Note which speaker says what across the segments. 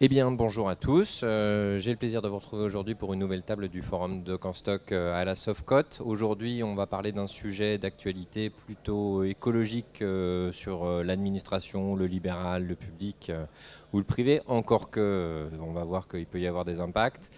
Speaker 1: Eh bien, bonjour à tous. J'ai le plaisir de vous retrouver aujourd'hui pour une nouvelle table du forum de Canstock à la Sofcote. Aujourd'hui, on va parler d'un sujet d'actualité plutôt écologique sur l'administration, le libéral, le public ou le privé, encore que on va voir qu'il peut y avoir des impacts.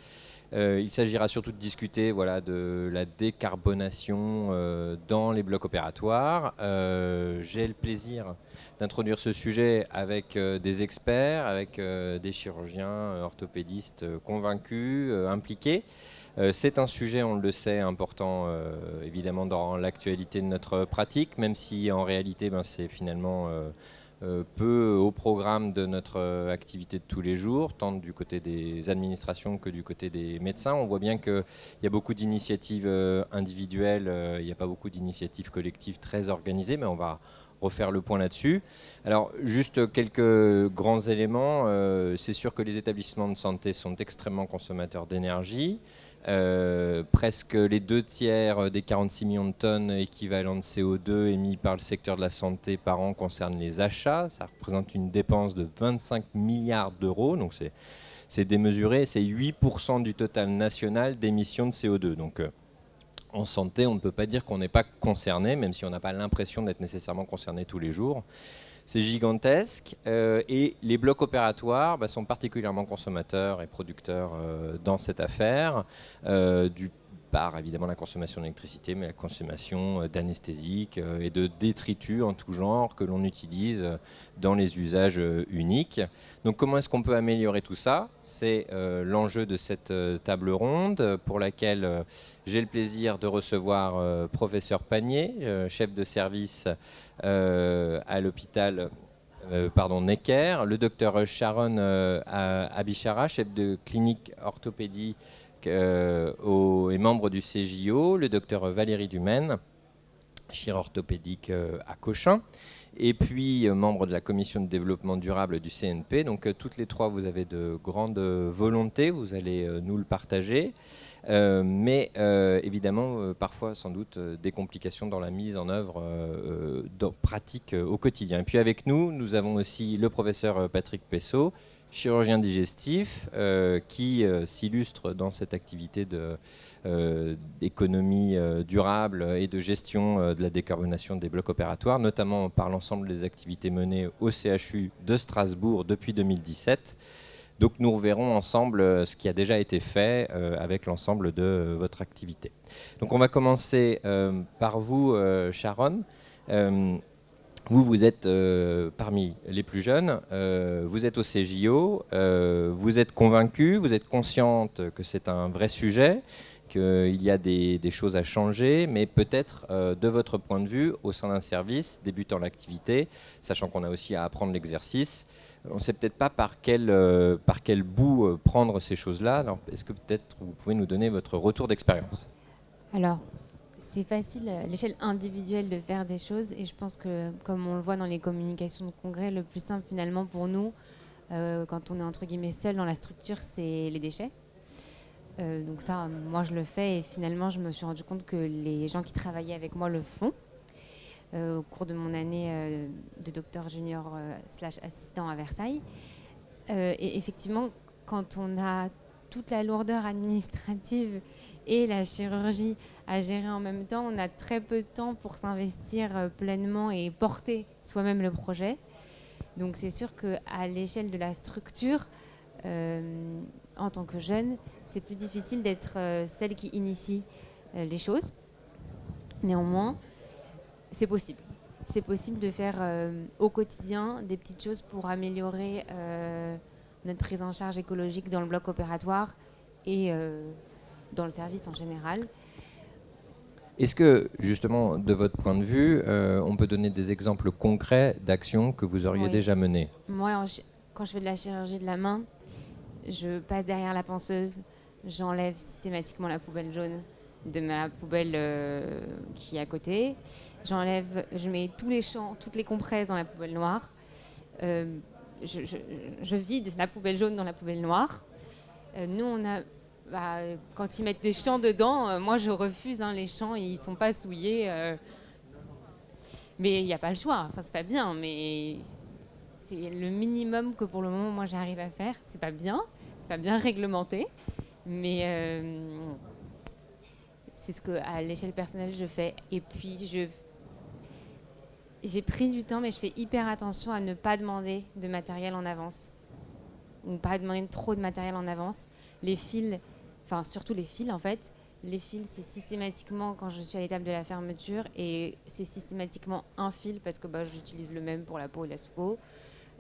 Speaker 1: Il s'agira surtout de discuter de la décarbonation dans les blocs opératoires. J'ai le plaisir d'introduire ce sujet avec des experts, avec des chirurgiens, orthopédistes convaincus, impliqués. C'est un sujet, on le sait, important évidemment dans l'actualité de notre pratique, même si en réalité c'est finalement peu au programme de notre activité de tous les jours, tant du côté des administrations que du côté des médecins. On voit bien qu'il y a beaucoup d'initiatives individuelles, il n'y a pas beaucoup d'initiatives collectives très organisées, mais on va refaire le point là-dessus. Alors, juste quelques grands éléments. C'est sûr que les établissements de santé sont extrêmement consommateurs d'énergie. Presque les 2/3 des 46 millions de tonnes équivalent de CO2 émis par le secteur de la santé par an concernent les achats. Ça représente une dépense de 25 milliards d'euros, donc c'est démesuré. C'est 8% du total national d'émissions de CO2. Donc en santé, on ne peut pas dire qu'on n'est pas concerné, même si on n'a pas l'impression d'être nécessairement concerné tous les jours. C'est gigantesque et les blocs opératoires sont particulièrement consommateurs et producteurs dans cette affaire, par évidemment la consommation d'électricité, mais la consommation d'anesthésiques et de détritus en tout genre que l'on utilise dans les usages uniques. Donc comment est-ce qu'on peut améliorer tout ça? C'est l'enjeu de cette table ronde pour laquelle j'ai le plaisir de recevoir professeur Panier, chef de service à l'hôpital Necker, le docteur Sharon Abishara, chef de clinique orthopédie et membre du CJO, le docteur Valérie Dumaine, chirurgien orthopédique à Cochin, et puis membre de la commission de développement durable du CNP. Donc toutes les trois, vous avez de grandes volontés, vous allez nous le partager. Mais évidemment, parfois sans doute des complications dans la mise en œuvre pratique au quotidien. Et puis avec nous, nous avons aussi le professeur Patrick Pessot, chirurgien digestif, qui s'illustre dans cette activité d'économie durable et de gestion de la décarbonation des blocs opératoires, notamment par l'ensemble des activités menées au CHU de Strasbourg depuis 2017. Donc nous reverrons ensemble ce qui a déjà été fait avec l'ensemble de votre activité. Donc on va commencer par vous, Sharon. Vous êtes parmi les plus jeunes, vous êtes au CJO, vous êtes convaincue, vous êtes consciente que c'est un vrai sujet, qu'il y a des choses à changer, mais peut-être de votre point de vue, au sein d'un service, débutant l'activité, sachant qu'on a aussi à apprendre l'exercice, on ne sait peut-être pas par quel bout prendre ces choses-là. Alors, est-ce que peut-être vous pouvez nous donner votre retour d'expérience?
Speaker 2: Alors, c'est facile à l'échelle individuelle de faire des choses et je pense que, comme on le voit dans les communications de congrès, le plus simple finalement pour nous, quand on est entre guillemets seul dans la structure, c'est les déchets. Donc ça, moi je le fais et finalement je me suis rendu compte que les gens qui travaillaient avec moi le font. Au cours de mon année de docteur junior / assistant à Versailles. Et effectivement, quand on a toute la lourdeur administrative et la chirurgie à gérer en même temps, on a très peu de temps pour s'investir pleinement et porter soi-même le projet. Donc c'est sûr qu'à l'échelle de la structure, en tant que jeune, c'est plus difficile d'être celle qui initie les choses. Néanmoins, c'est possible. C'est possible de faire au quotidien des petites choses pour améliorer notre prise en charge écologique dans le bloc opératoire et dans le service en général.
Speaker 1: Est-ce que, justement, de votre point de vue, on peut donner des exemples concrets d'actions que vous auriez déjà menées?
Speaker 2: Moi, quand je fais de la chirurgie de la main, je passe derrière la penseuse, j'enlève systématiquement la poubelle jaune de ma poubelle qui est à côté. Je mets tous les champs, toutes les compresses dans la poubelle noire. Je vide la poubelle jaune dans la poubelle noire. Nous, on a, quand ils mettent des champs dedans, moi je refuse. Les champs, ils sont pas souillés. Mais il n'y a pas le choix. Enfin, c'est pas bien, mais c'est le minimum que pour le moment, moi, j'arrive à faire. C'est pas bien réglementé, mais c'est ce que, à l'échelle personnelle, je fais. Et puis, j'ai pris du temps, mais je fais hyper attention à ne pas demander de matériel en avance. Ou pas demander trop de matériel en avance. Les fils, enfin surtout les fils en fait, les fils c'est systématiquement quand je suis à l'étape de la fermeture et c'est systématiquement un fil parce que j'utilise le même pour la peau et la sous-peau.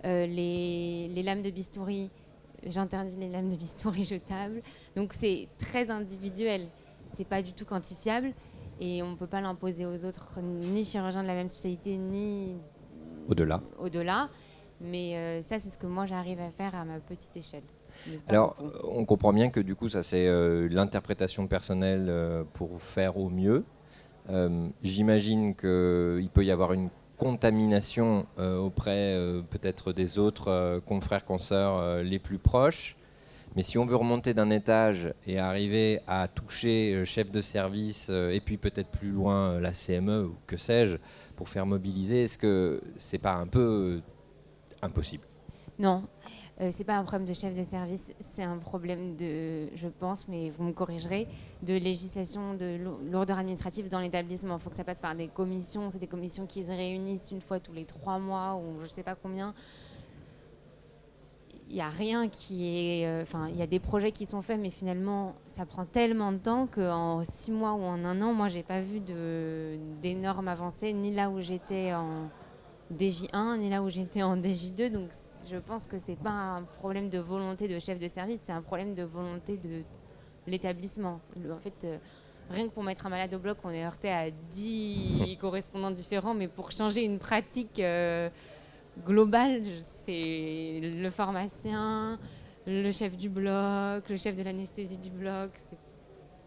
Speaker 2: Les lames de bistouri, j'interdis les lames de bistouri jetables. Donc c'est très individuel, c'est pas du tout quantifiable et on ne peut pas l'imposer aux autres, ni chirurgiens de la même spécialité, ni au-delà. Mais ça, c'est ce que moi, j'arrive à faire à ma petite échelle.
Speaker 1: Alors, on comprend bien que du coup, ça c'est l'interprétation personnelle pour faire au mieux. J'imagine qu'il peut y avoir une contamination auprès peut-être des autres confrères, consoeurs les plus proches. Mais si on veut remonter d'un étage et arriver à toucher chef de service et puis peut-être plus loin la CME ou que sais-je, pour faire mobiliser, est-ce que c'est pas un peu impossible?
Speaker 2: Non, c'est pas un problème de chef de service, c'est un problème de, je pense, mais vous me corrigerez, de législation de lourdeur administrative dans l'établissement. Il faut que ça passe par des commissions, c'est des commissions qui se réunissent une fois tous les 3 mois ou je sais pas combien. Il n'y a rien qui est... Enfin, il y a des projets qui sont faits, mais finalement, ça prend tellement de temps qu'en 6 mois ou en 1 an, moi, j'ai pas vu d'énormes avancées, ni là où j'étais en DJ1, ni là où j'étais en DJ2. Donc, je pense que c'est pas un problème de volonté de chef de service, c'est un problème de volonté de l'établissement. En fait, rien que pour mettre un malade au bloc, on est heurté à 10 correspondants différents, mais pour changer une pratique... global, c'est le pharmacien, le chef du bloc, le chef de l'anesthésie du bloc. C'est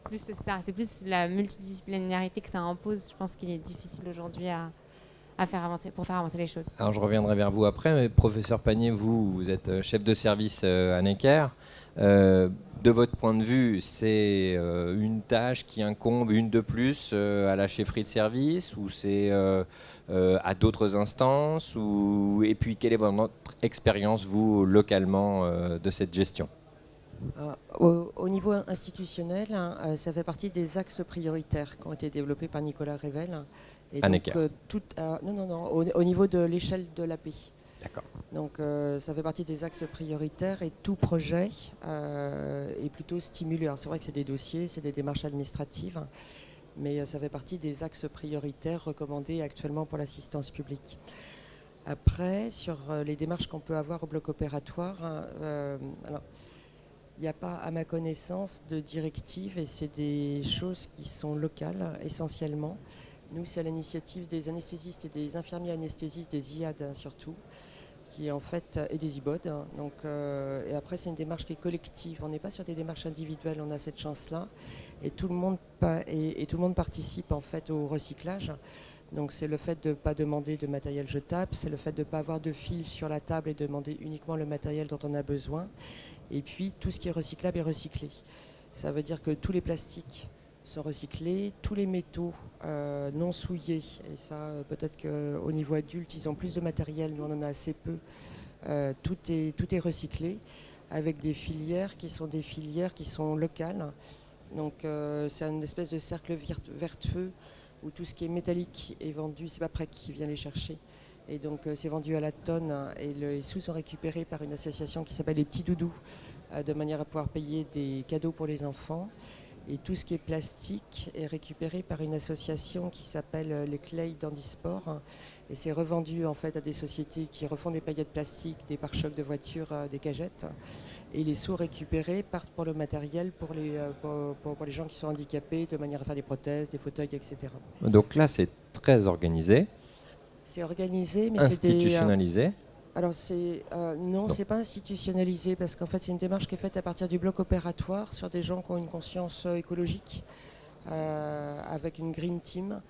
Speaker 2: plus ça, c'est plus la multidisciplinarité que ça impose. Je pense qu'il est difficile aujourd'hui à faire avancer, pour faire avancer les choses.
Speaker 1: Alors je reviendrai vers vous après, mais professeur Panier, vous êtes chef de service à Necker. De votre point de vue, c'est une tâche qui incombe une de plus à la chefferie de service ou c'est à d'autres instances et puis quelle est votre expérience, vous, localement, de cette gestion?
Speaker 3: Au niveau institutionnel, ça fait partie des axes prioritaires qui ont été développés par Nicolas Revel. Et
Speaker 1: À
Speaker 3: donc,
Speaker 1: Necker.
Speaker 3: non, au niveau de l'échelle de l'AP.
Speaker 1: D'accord.
Speaker 3: Donc ça fait partie des axes prioritaires et tout projet est plutôt stimulé. Alors, c'est vrai que c'est des dossiers, c'est des démarches administratives, mais ça fait partie des axes prioritaires recommandés actuellement pour l'assistance publique. Après, sur les démarches qu'on peut avoir au bloc opératoire, alors, il n'y a pas, à ma connaissance, de directive et c'est des choses qui sont locales essentiellement. Nous, c'est à l'initiative des anesthésistes et des infirmiers anesthésistes, des IAD surtout, qui en fait, et des IBOD. Donc, et après, c'est une démarche qui est collective. On n'est pas sur des démarches individuelles, on a cette chance-là. Et tout le monde, participe en fait au recyclage. Donc c'est le fait de ne pas demander de matériel jetable, c'est le fait de ne pas avoir de fil sur la table et de demander uniquement le matériel dont on a besoin. Et puis tout ce qui est recyclable est recyclé. Ça veut dire que tous les plastiques sont recyclés, tous les métaux non souillés, et ça peut-être qu'au niveau adulte ils ont plus de matériel, nous on en a assez peu, tout est recyclé avec des filières qui sont locales. Donc c'est une espèce de cercle vertueux où tout ce qui est métallique est vendu, c'est pas Prec qui vient les chercher. Et donc c'est vendu à la tonne et les sous sont récupérés par une association qui s'appelle les Petits Doudous, de manière à pouvoir payer des cadeaux pour les enfants. Et tout ce qui est plastique est récupéré par une association qui s'appelle les Clay d'Handisport. Et c'est revendu en fait à des sociétés qui refont des paillettes plastiques, des pare-chocs de voitures, des cagettes. Et les sous récupérés partent pour le matériel, pour les gens qui sont handicapés, de manière à faire des prothèses, des fauteuils, etc.
Speaker 1: Donc là, c'est très organisé.
Speaker 3: C'est organisé, mais
Speaker 1: institutionnalisé.
Speaker 3: Alors non, c'est pas institutionnalisé parce qu'en fait c'est une démarche qui est faite à partir du bloc opératoire sur des gens qui ont une conscience écologique avec une green team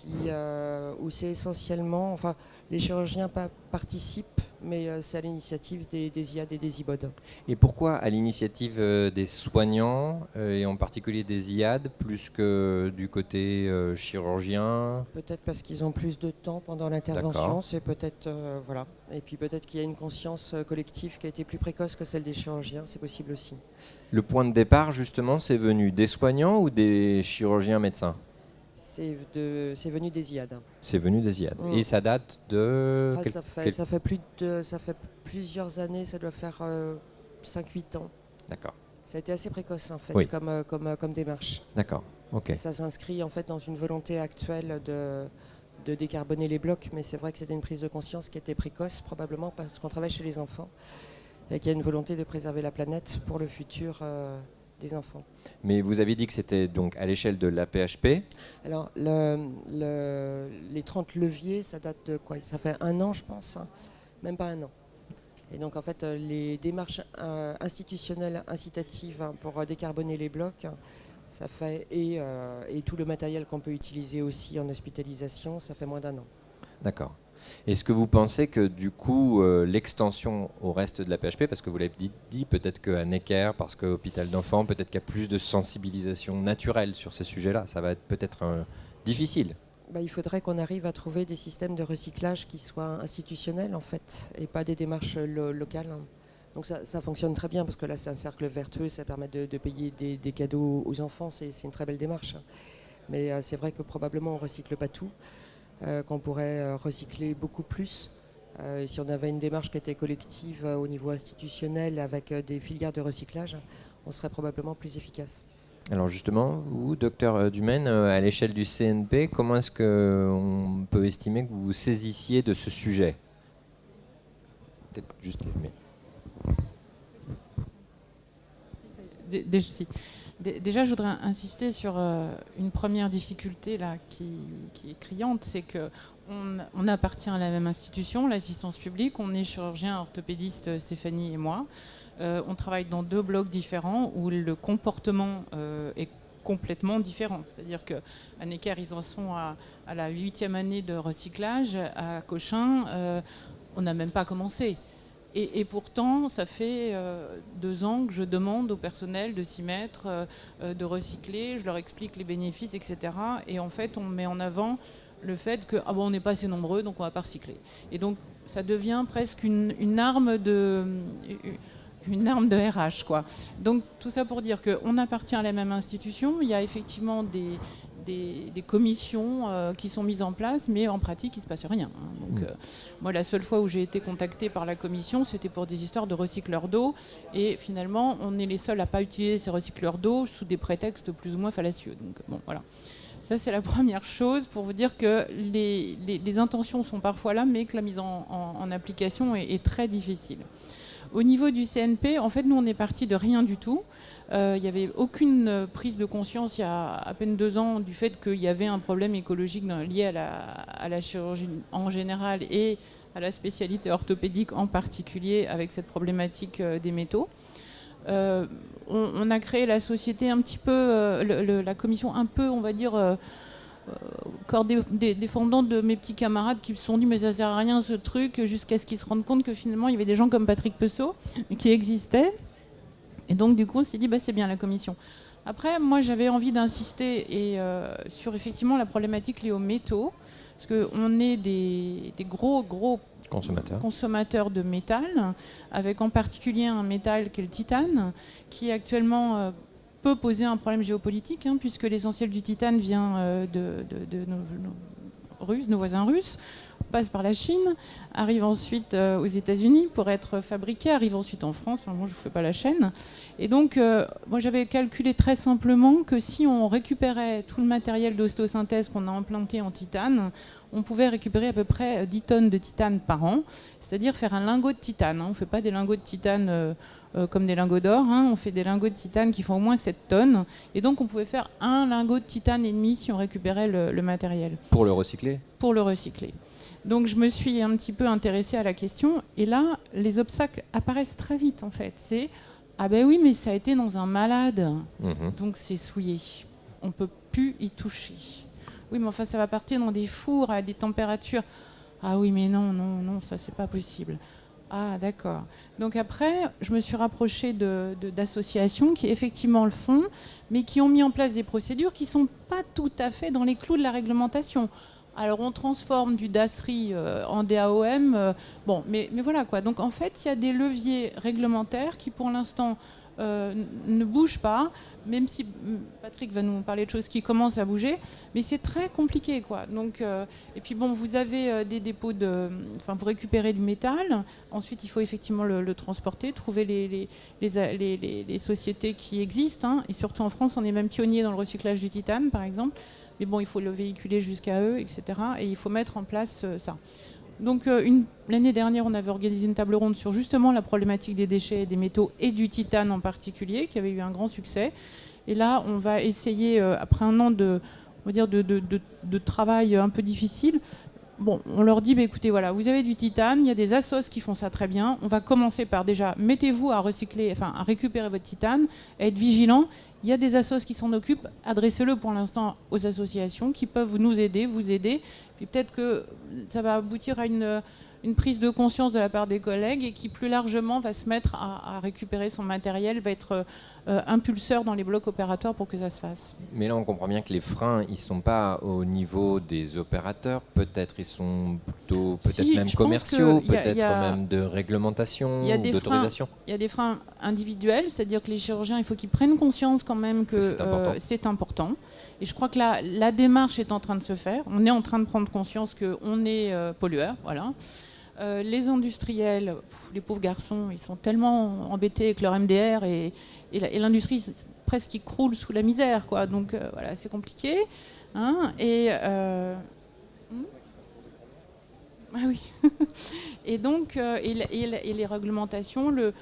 Speaker 3: où c'est essentiellement, enfin les chirurgiens participent mais c'est à l'initiative des IAD et des IBOD.
Speaker 1: Et pourquoi à l'initiative des soignants, et en particulier des IAD, plus que du côté chirurgien?
Speaker 3: Peut-être parce qu'ils ont plus de temps pendant l'intervention,
Speaker 1: D'accord.
Speaker 3: c'est peut-être voilà. Et puis peut-être qu'il y a une conscience collective qui a été plus précoce que celle des chirurgiens, c'est possible aussi.
Speaker 1: Le point de départ, justement, c'est venu des soignants ou des chirurgiens médecins?
Speaker 3: C'est venu des IAD.
Speaker 1: C'est venu des IAD.
Speaker 3: Mm.
Speaker 1: Et ça date de...
Speaker 3: Ah, ça fait plusieurs années, ça doit faire 5-8 ans.
Speaker 1: D'accord.
Speaker 3: Ça a été assez précoce en fait
Speaker 1: Oui.
Speaker 3: comme démarche.
Speaker 1: D'accord. Ok.
Speaker 3: Et ça s'inscrit en fait dans une volonté actuelle de décarboner les blocs, mais c'est vrai que c'était une prise de conscience qui était précoce, probablement parce qu'on travaille chez les enfants et qu'il y a une volonté de préserver la planète pour le futur des enfants.
Speaker 1: Mais vous avez dit que c'était donc à l'échelle de la PHP.
Speaker 3: Alors les 30 leviers, ça date de quoi? Ça fait 1 an je pense, hein. Même pas 1 an. Et donc en fait les démarches institutionnelles incitatives pour décarboner les blocs, ça fait et tout le matériel qu'on peut utiliser aussi en hospitalisation, ça fait moins d'1 an.
Speaker 1: D'accord. Est-ce que vous pensez que du coup l'extension au reste de la PHP, parce que vous l'avez dit peut-être qu'à Necker, parce que hôpital d'enfants, peut-être qu'il y a plus de sensibilisation naturelle sur ces sujets-là, ça va être peut-être difficile?
Speaker 3: Il faudrait qu'on arrive à trouver des systèmes de recyclage qui soient institutionnels en fait, et pas des démarches locales. Donc ça fonctionne très bien parce que là c'est un cercle vertueux, ça permet de payer des cadeaux aux enfants, c'est une très belle démarche. Mais c'est vrai que probablement on ne recycle pas tout, qu'on pourrait recycler beaucoup plus. Si on avait une démarche qui était collective au niveau institutionnel avec des filières de recyclage, on serait probablement plus efficace.
Speaker 1: Alors justement, vous, docteur Dumaine, à l'échelle du CNP, comment est-ce qu'on peut estimer que vous vous saisissiez de ce sujet? Peut-être juste
Speaker 4: Déjà, je voudrais insister sur une première difficulté là, qui est criante, c'est qu'on appartient à la même institution, l'assistance publique, on est chirurgien orthopédiste Stéphanie et moi. On travaille dans 2 blocs différents où le comportement est complètement différent. C'est-à-dire qu'à Necker, ils en sont à la 8e année de recyclage. À Cochin, on n'a même pas commencé. Et pourtant, ça fait 2 ans que je demande au personnel de s'y mettre, de recycler. Je leur explique les bénéfices, etc. Et en fait, on met en avant le fait que on n'est pas assez nombreux, donc on ne va pas recycler. Et donc, ça devient presque une arme de RH, quoi. Donc tout ça pour dire qu'on appartient à la même institution. Il y a effectivement des commissions qui sont mises en place, mais en pratique, il ne se passe rien. Donc, moi, la seule fois où j'ai été contactée par la commission, c'était pour des histoires de recycleurs d'eau. Et finalement, on est les seuls à ne pas utiliser ces recycleurs d'eau sous des prétextes plus ou moins fallacieux. Donc bon, voilà. Ça, c'est la première chose pour vous dire que les intentions sont parfois là, mais que la mise en application est très difficile. Au niveau du CNP, en fait, nous, on est parti de rien du tout. Il n'y avait aucune prise de conscience il y a à peine 2 ans du fait qu'il y avait un problème écologique lié à la chirurgie en général et à la spécialité orthopédique en particulier avec cette problématique des métaux. On a créé la société un petit peu, la commission un peu, on va dire, corps défendant de mes petits camarades qui se sont dit mais ça sert à rien ce truc, jusqu'à ce qu'ils se rendent compte que finalement il y avait des gens comme Patrick Pesseau qui existaient. Et donc du coup on s'est dit c'est bien la commission. Après moi j'avais envie d'insister sur effectivement la problématique liée aux métaux, parce qu'on est des gros consommateurs de métal, avec en particulier un métal qui est le titane, qui actuellement peut poser un problème géopolitique, puisque l'essentiel du titane vient de nos voisins russes, passe par la Chine, arrive ensuite aux États-Unis pour être fabriqué, arrive ensuite en France. Enfin, moi, je ne fais pas la chaîne. Et donc, moi, j'avais calculé très simplement que si on récupérait tout le matériel d'ostéosynthèse qu'on a implanté en titane, on pouvait récupérer à peu près 10 tonnes de titane par an, c'est-à-dire faire un lingot de titane. On ne fait pas des lingots de titane comme des lingots d'or, on fait des lingots de titane qui font au moins 7 tonnes. Et donc, on pouvait faire un lingot de titane et demi si on récupérait le matériel.
Speaker 1: Pour le recycler ? Pour le recycler.
Speaker 4: Donc je me suis un petit peu intéressée à la question, et là, les obstacles apparaissent très vite en fait. C'est « Ah ben oui, mais ça a été dans un malade, donc c'est souillé, on ne peut plus y toucher. Oui, mais enfin ça va partir dans des fours à des températures. Ah oui, mais non, ça c'est pas possible. Ah, d'accord. Donc après, je me suis rapprochée d'associations qui effectivement le font, mais qui ont mis en place des procédures qui ne sont pas tout à fait dans les clous de la réglementation. Alors on transforme du DASRI en DAOM, bon, mais voilà quoi. Donc en fait, il y a des leviers réglementaires qui pour l'instant ne bougent pas, même si Patrick va nous parler de choses qui commencent à bouger, mais c'est très compliqué quoi. Donc, et puis bon, vous avez des dépôts enfin vous récupérez du métal, ensuite il faut effectivement le transporter, trouver les sociétés qui existent, hein, et surtout en France, on est même pionnier dans le recyclage du titane par exemple. Mais bon, il faut le véhiculer jusqu'à eux, etc. Et il faut mettre en place ça. Donc l'année dernière, on avait organisé une table ronde sur justement la problématique des déchets, des métaux et du titane en particulier, qui avait eu un grand succès. Et là, on va essayer, après un an de travail un peu difficile, bon, on leur dit, bah, écoutez, voilà, vous avez du titane, il y a des assos qui font ça très bien. On va commencer par déjà, mettez-vous à recycler, enfin à récupérer votre titane, à être vigilant. Il y a des assos qui s'en occupent, adressez-le pour l'instant aux associations qui peuvent nous aider, vous aider. Puis peut-être que ça va aboutir à une prise de conscience de la part des collègues et qui plus largement va se mettre à récupérer son matériel, va être impulseur dans les blocs opératoires pour que ça se fasse.
Speaker 1: Mais là, on comprend bien que les freins, ils ne sont pas au niveau des opérateurs. Peut-être ils sont plutôt même commerciaux, peut-être même de réglementation, d'autorisation.
Speaker 4: Il y a des freins individuels, c'est-à-dire que les chirurgiens, il faut qu'ils prennent conscience quand même que c'est important. Et je crois que la démarche est en train de se faire. On est en train de prendre conscience qu'on est pollueur, voilà. Les industriels, les pauvres garçons, ils sont tellement embêtés avec leur MDR et l'industrie presque qui croule sous la misère, quoi. Donc voilà, c'est compliqué. Hein, ah oui. Et donc, et les réglementations, le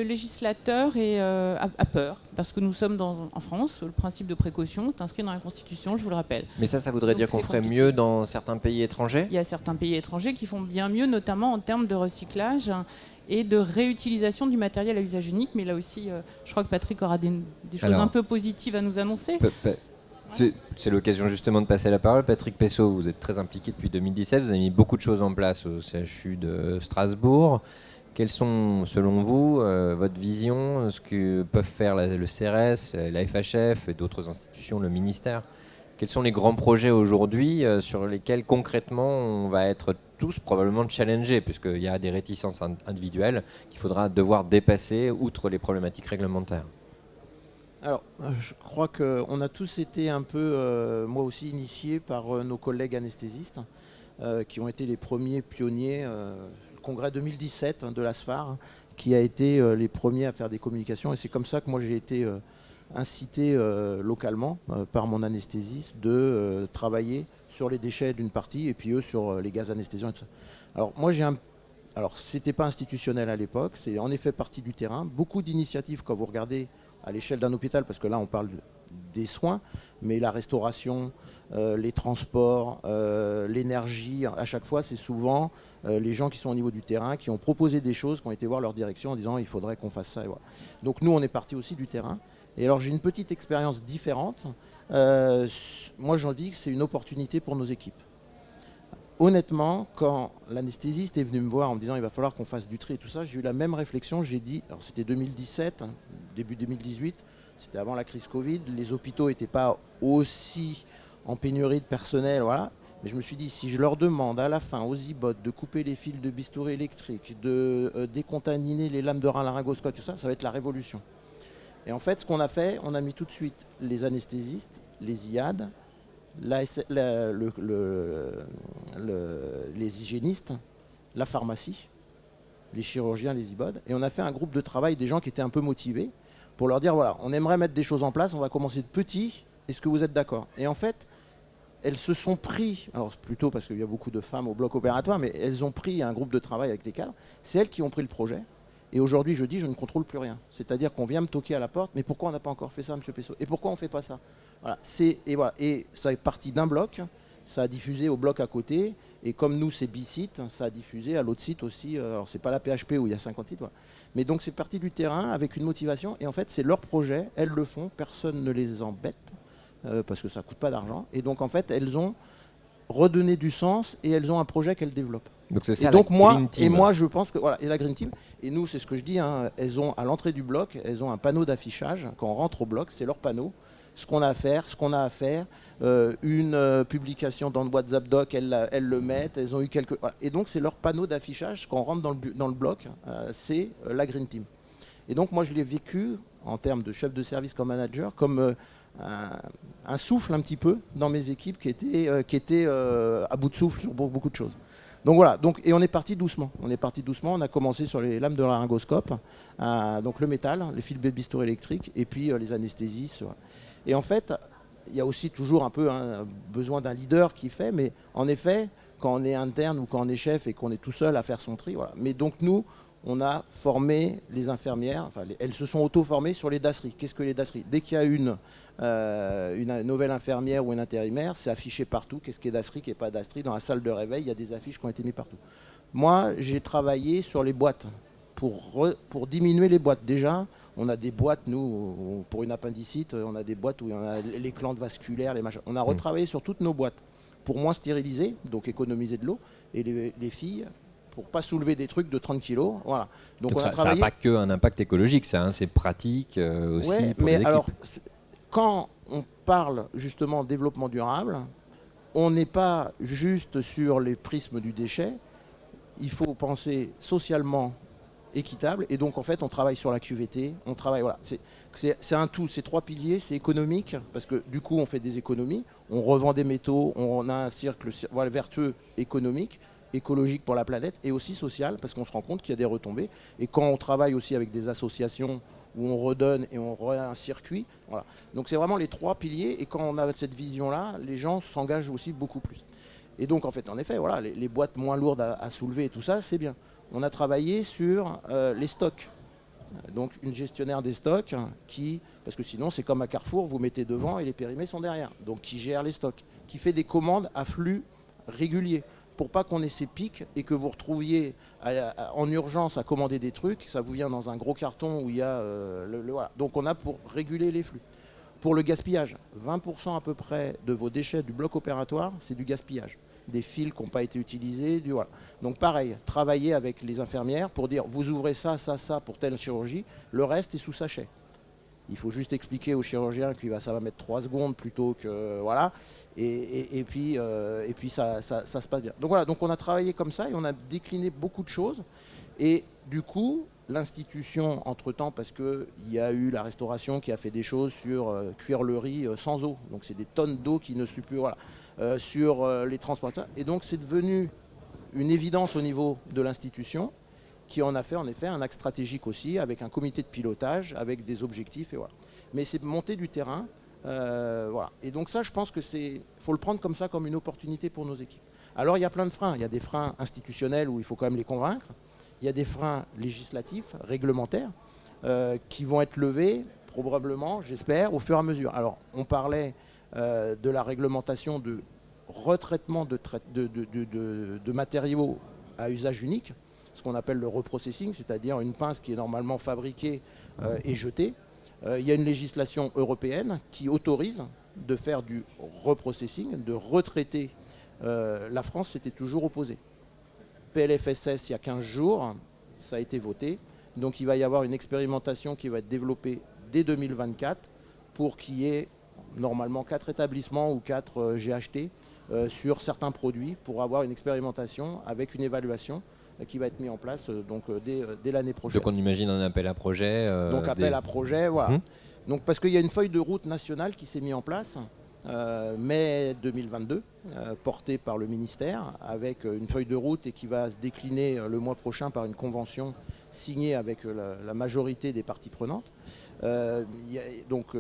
Speaker 4: législateur a peur, parce que nous sommes en France, le principe de précaution est inscrit dans la Constitution, je vous le rappelle.
Speaker 1: Mais ça voudrait dire qu'on ferait mieux dans certains pays étrangers ?
Speaker 4: Il y a certains pays étrangers qui font bien mieux, notamment en termes de recyclage et de réutilisation du matériel à usage unique. Mais là aussi, je crois que Patrick aura des choses un peu positives à nous annoncer.
Speaker 1: C'est l'occasion justement de passer la parole. Patrick Pessot, vous êtes très impliqué depuis 2017, vous avez mis beaucoup de choses en place au CHU de Strasbourg. Quelles sont, selon vous, votre vision, ce que peuvent faire le CRS, la FHF et d'autres institutions, le ministère ? Quels sont les grands projets aujourd'hui sur lesquels concrètement on va être tous probablement challengés, puisqu'il y a des réticences individuelles qu'il faudra devoir dépasser outre les problématiques réglementaires ?
Speaker 5: Alors, je crois qu'on a tous été un peu, moi aussi, initiés par nos collègues anesthésistes qui ont été les premiers pionniers. Le congrès 2017 de l'ASFAR, qui a été les premiers à faire des communications. Et c'est comme ça que moi j'ai été incité localement par mon anesthésiste de travailler sur les déchets d'une partie et puis eux sur les gaz anesthésiants et tout ça. Alors moi alors c'était pas institutionnel à l'époque, c'est en effet partie du terrain. Beaucoup d'initiatives quand vous regardez à l'échelle d'un hôpital, parce que là on parle des soins, mais la restauration, les transports, l'énergie, à chaque fois c'est souvent les gens qui sont au niveau du terrain, qui ont proposé des choses, qui ont été voir leur direction en disant il faudrait qu'on fasse ça. Et voilà. Donc nous on est parti aussi du terrain. Et alors j'ai une petite expérience différente. Moi j'en dis que c'est une opportunité pour nos équipes. Honnêtement, quand l'anesthésiste est venu me voir en me disant il va falloir qu'on fasse du tri et tout ça, j'ai eu la même réflexion. J'ai dit, alors c'était 2017, hein, début 2018, c'était avant la crise Covid, les hôpitaux n'étaient pas aussi en pénurie de personnel, voilà. Mais je me suis dit, si je leur demande à la fin aux IBOT de couper les fils de bistouri électrique, de décontaminer les lames de laryngoscope, tout ça, ça va être la révolution. Et en fait, ce qu'on a fait, on a mis tout de suite les anesthésistes, les IAD, les hygiénistes, la pharmacie, les chirurgiens, les IBOD, et on a fait un groupe de travail des gens qui étaient un peu motivés pour leur dire, voilà, on aimerait mettre des choses en place, on va commencer de petit, est-ce que vous êtes d'accord ? Et en fait, elles se sont pris, alors plutôt parce qu'il y a beaucoup de femmes au bloc opératoire, mais elles ont pris un groupe de travail avec les cadres, c'est elles qui ont pris le projet. Et aujourd'hui, je dis, je ne contrôle plus rien. C'est-à-dire qu'on vient me toquer à la porte, mais pourquoi on n'a pas encore fait ça, M. Pessot ? Et pourquoi on ne fait pas ça ? Voilà. Et ça est parti d'un bloc, ça a diffusé au bloc à côté, et comme nous, c'est B-site, ça a diffusé à l'autre site aussi. Alors, c'est pas la PHP où il y a 50 sites. Voilà. Mais donc, c'est parti du terrain avec une motivation, et en fait, c'est leur projet, elles le font, personne ne les embête, parce que ça ne coûte pas d'argent. Et donc, en fait, elles ont redonné du sens, et elles ont un projet qu'elles développent.
Speaker 1: Donc c'est
Speaker 5: Et
Speaker 1: ça,
Speaker 5: donc
Speaker 1: la
Speaker 5: moi,
Speaker 1: Green Team.
Speaker 5: et moi je pense que voilà, et la Green Team, et nous c'est ce que je dis, hein, elles ont à l'entrée du bloc, elles ont un panneau d'affichage quand on rentre au bloc, c'est leur panneau, ce qu'on a à faire, ce qu'on a à faire, une publication dans le WhatsApp doc, elles le mettent, elles ont eu quelques, voilà. Et donc c'est leur panneau d'affichage quand on rentre dans le bloc, c'est la Green Team. Et donc moi je l'ai vécu en termes de chef de service comme manager comme un souffle un petit peu dans mes équipes qui étaient à bout de souffle sur beaucoup de choses. Donc voilà, et on est parti doucement. On a commencé sur les lames de laryngoscope, donc le métal, les fils baby-story électriques, et puis les anesthésistes. Voilà. Et en fait, il y a aussi toujours un peu besoin d'un leader qui fait, mais en effet, quand on est interne ou quand on est chef et qu'on est tout seul à faire son tri, voilà. Mais donc nous, on a formé les infirmières, enfin, elles se sont auto-formées sur les DASRI. Qu'est-ce que les DASRI? Dès qu'il y a une nouvelle infirmière ou une intérimaire, c'est affiché partout. Qu'est-ce qui est DASRI, qui n'est pas DASRI? Dans la salle de réveil, il y a des affiches qui ont été mises partout. Moi, j'ai travaillé sur les boîtes pour diminuer les boîtes. Déjà, on a des boîtes, nous, pour une appendicite, on a des boîtes où il y en a les glandes vasculaires, les machins. On a retravaillé sur toutes nos boîtes pour moins stériliser, donc économiser de l'eau. Et les filles, pour pas soulever des trucs de 30 kilos. Voilà.
Speaker 1: Donc ça n'a pas que un impact écologique, ça, hein, c'est pratique aussi
Speaker 5: ouais,
Speaker 1: pour
Speaker 5: mais
Speaker 1: les équipes.
Speaker 5: alors, quand on parle justement développement durable, on n'est pas juste sur les prismes du déchet, il faut penser socialement équitable, et donc en fait on travaille sur la QVT, on travaille, voilà, c'est un tout, ces trois piliers, c'est économique, parce que du coup on fait des économies, on revend des métaux, on a un cercle vertueux économique, écologique pour la planète, et aussi social, parce qu'on se rend compte qu'il y a des retombées, et quand on travaille aussi avec des associations où on redonne et on un circuit, voilà. Donc c'est vraiment les trois piliers, et quand on a cette vision-là, les gens s'engagent aussi beaucoup plus. Et donc en fait, en effet, voilà, les boîtes moins lourdes à soulever et tout ça, c'est bien. On a travaillé sur les stocks. Donc une gestionnaire des stocks qui, parce que sinon c'est comme à Carrefour, vous mettez devant et les périmés sont derrière. Donc qui gère les stocks, qui fait des commandes à flux réguliers pour pas qu'on ait ces pics et que vous retrouviez en urgence à commander des trucs, ça vous vient dans un gros carton où il y a voilà. Donc on a pour réguler les flux. Pour le gaspillage, 20% à peu près de vos déchets du bloc opératoire, c'est du gaspillage. Des fils qui n'ont pas été utilisés, voilà. Donc pareil, travailler avec les infirmières pour dire vous ouvrez ça, ça, ça pour telle chirurgie, le reste est sous sachet. Il faut juste expliquer au chirurgien que ça va mettre 3 secondes plutôt que voilà, et puis ça se passe bien. Donc voilà, donc on a travaillé comme ça et on a décliné beaucoup de choses, et du coup l'institution entre-temps, parce qu'il y a eu la restauration qui a fait des choses sur cuire le riz sans eau, donc c'est des tonnes d'eau qui ne suivent plus, voilà. Sur les transporteurs. Et donc c'est devenu une évidence au niveau de l'institution qui en a fait en effet un axe stratégique aussi, avec un comité de pilotage, avec des objectifs, et voilà. Mais c'est monter du terrain, voilà. Et donc ça, je pense que faut le prendre comme ça, comme une opportunité pour nos équipes. Alors il y a plein de freins. Il y a des freins institutionnels où il faut quand même les convaincre. Il y a des freins législatifs, réglementaires, qui vont être levés probablement, j'espère, au fur et à mesure. Alors on parlait de la réglementation de retraitement de matériaux à usage unique, ce qu'on appelle le reprocessing, c'est-à-dire une pince qui est normalement fabriquée et jetée. Il y a une législation européenne qui autorise de faire du reprocessing, de retraiter. La France s'était toujours opposée. PLFSS, il y a 15 jours, ça a été voté. Donc il va y avoir une expérimentation qui va être développée dès 2024 pour qu'il y ait normalement 4 établissements ou 4 GHT sur certains produits pour avoir une expérimentation avec une évaluation qui va être mise en place dès l'année prochaine.
Speaker 1: Donc on imagine un appel à projet.
Speaker 5: Donc appel à projet, voilà. Donc parce qu'il y a une feuille de route nationale qui s'est mise en place mai 2022, portée par le ministère, avec une feuille de route et qui va se décliner le mois prochain par une convention signée avec la majorité des parties prenantes. Donc